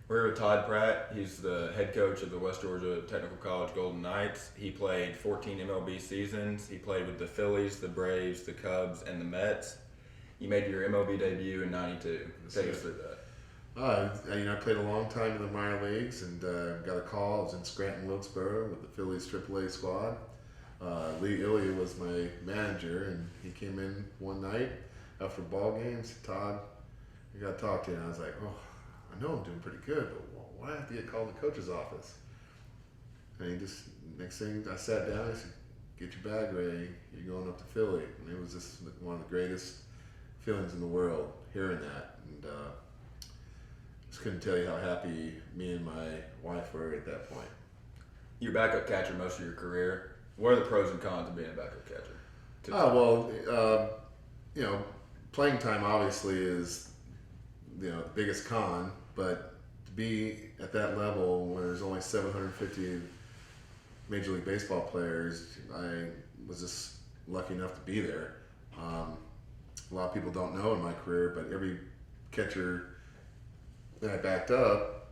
We're with Todd Pratt. He's the head coach of the West Georgia Technical College Golden Knights. He played 14 MLB seasons. He played with the Phillies, the Braves, the Cubs, and the Mets. You made your MLB debut in '92. Take us through that. I played a long time in the minor leagues and got a call. I was in Scranton, Wilkesboro with the Phillies AAA squad. Lee Ilya was my manager, and he came in one night after a ball game and said, "Todd, I got to talk to you." And I was like, "Oh, I know I'm doing pretty good, but why have to get called to the coach's office?" And he just, next thing I sat down, he said, "Get your bag ready. You're going up to Philly." And it was just one of the greatest feelings in the world hearing that. And just couldn't tell you how happy me and my wife were at that point. You're backup catcher most of your career. What are the pros and cons of being a backup catcher? Playing time obviously is, the biggest con, but to be at that level when there's only 750 Major League Baseball players, I was just lucky enough to be there. A lot of people don't know in my career, but every catcher that I backed up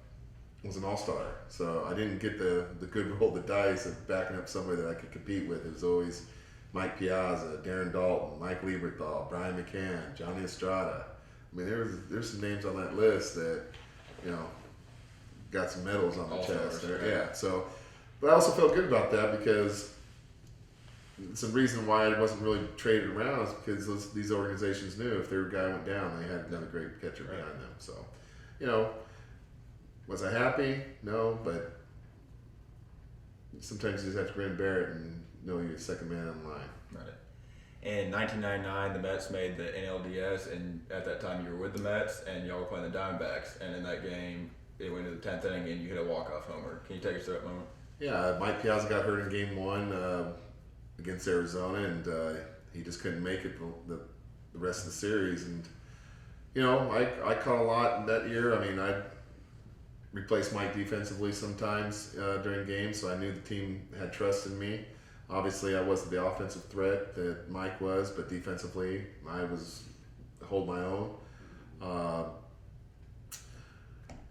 was an all-star. So I didn't get the good roll of the dice of backing up somebody that I could compete with. It was always Mike Piazza, Darren Dalton, Mike Lieberthal, Brian McCann, Johnny Estrada. I mean, there's some names on that list that, got some medals on the chest. Right? Yeah. So, but I also felt good about that because some reason why I wasn't really traded around is because these organizations knew if their guy went down, they had another great catcher behind them. So, was I happy? No, but sometimes you just have to grin and bear it and know you're the second man in line. Right. In 1999, the Mets made the NLDS, and at that time you were with the Mets, and y'all were playing the Diamondbacks. And in that game, it went to the 10th inning, and you hit a walk-off homer. Can you take us through that moment? Yeah, Mike Piazza got hurt in Game 1 against Arizona, and he just couldn't make it the rest of the series. And I caught a lot in that year. I mean, I replaced Mike defensively sometimes during games, so I knew the team had trust in me. Obviously, I wasn't the offensive threat that Mike was, but defensively, I hold my own.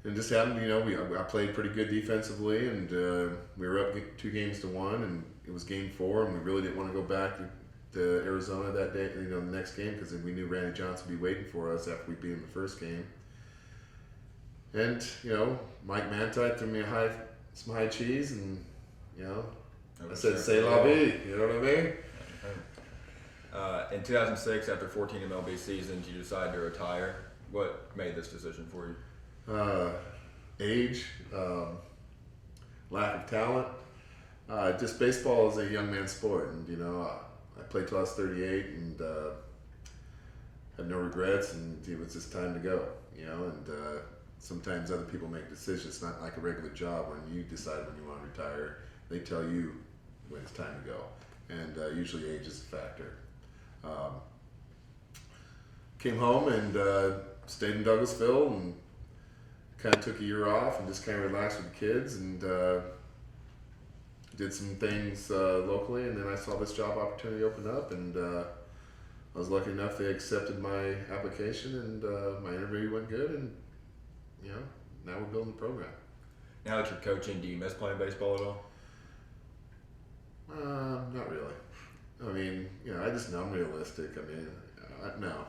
And just happened, I played pretty good defensively, and we were up 2-1, and it was Game 4, and we really didn't want to go back to Arizona that day, the next game, because we knew Randy Johnson would be waiting for us after we beat him the first game. And Mike Manti threw me some high cheese, and I said, "C'est la vie," you know what I mean? In 2006, after 14 MLB seasons, you decided to retire. What made this decision for you? Age, lack of talent. Just baseball is a young man's sport, and I played till I was 38, and had no regrets, and it was just time to go. And sometimes other people make decisions. It's not like a regular job when you decide when you want to retire. They tell you when it's time to go, and usually age is a factor. Came home and stayed in Douglasville and kind of took a year off and just kind of relaxed with the kids and did some things locally. And then I saw this job opportunity open up, and I was lucky enough they accepted my application, and my interview went good, and now we're building the program. Now that you're coaching, do you miss playing baseball at all? Not really. I mean, I'm realistic. I mean, no,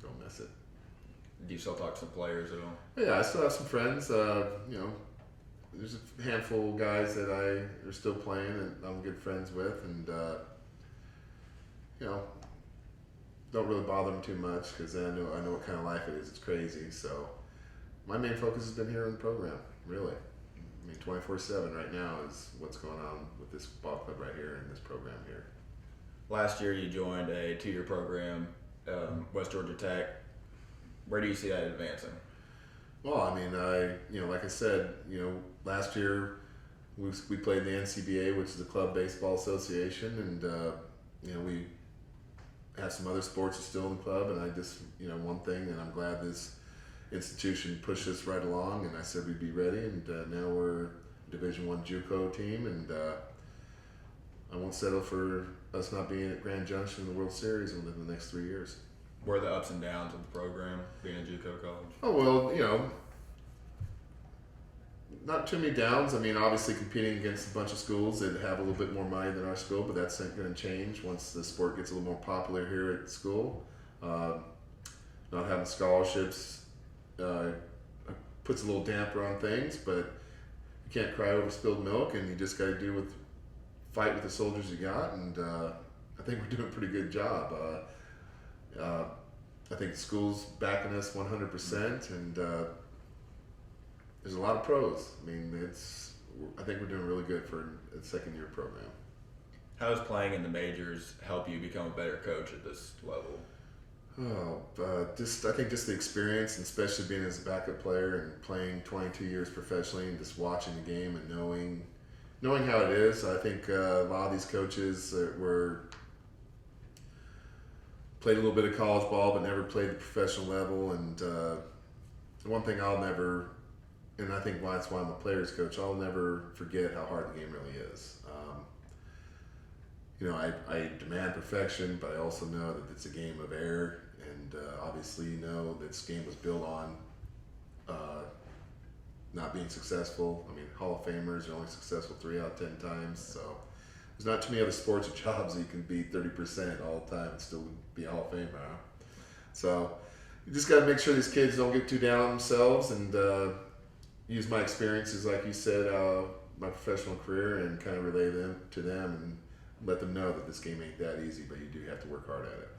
don't miss it. Do you still talk to some players at all? Yeah, I still have some friends. There's a handful of guys that are still playing and I'm good friends with, and don't really bother them too much because I know what kind of life it is. It's crazy. So my main focus has been here in the program, really. I mean, 24/7 right now is what's going on with this ball club right here and this program here. Last year you joined a 2-year program, West Georgia Tech. Where do you see that advancing? Well, I mean, like I said, last year we played in the NCBA, which is the Club Baseball Association, and we have some other sports still in the club, and I just, one thing, and I'm glad this institution pushed us right along, and I said we'd be ready, and now we're Division I JUCO team, and I won't settle for us not being at Grand Junction in the World Series within the next 3 years. What are the ups and downs of the program, being a JUCO college? Oh, well, not too many downs. I mean, obviously competing against a bunch of schools that have a little bit more money than our school, but that's going to change once the sport gets a little more popular here at school. Not having scholarships puts a little damper on things, but you can't cry over spilled milk, and you just got to fight with the soldiers you got, and I think we're doing a pretty good job. I think the school's backing us 100%, and there's a lot of pros. I mean, I think we're doing really good for a second-year program. How does playing in the majors help you become a better coach at this level? I think just the experience, and especially being as a backup player and playing 22 years professionally, and just watching the game and knowing how it is. I think a lot of these coaches played a little bit of college ball, but never played the professional level. And one thing I'll never, and I think that's why I'm a player's coach, I'll never forget how hard the game really is. I demand perfection, but I also know that it's a game of error, and obviously this game was built on not being successful. I mean, Hall of Famers are only successful 3 out of 10 times, so there's not too many other sports or jobs that you can be 30% all the time and still be a Hall of Famer. Huh? So you just got to make sure these kids don't get too down on themselves, and use my experiences, like you said, my professional career, and kind of relay them to them and let them know that this game ain't that easy, but you do have to work hard at it.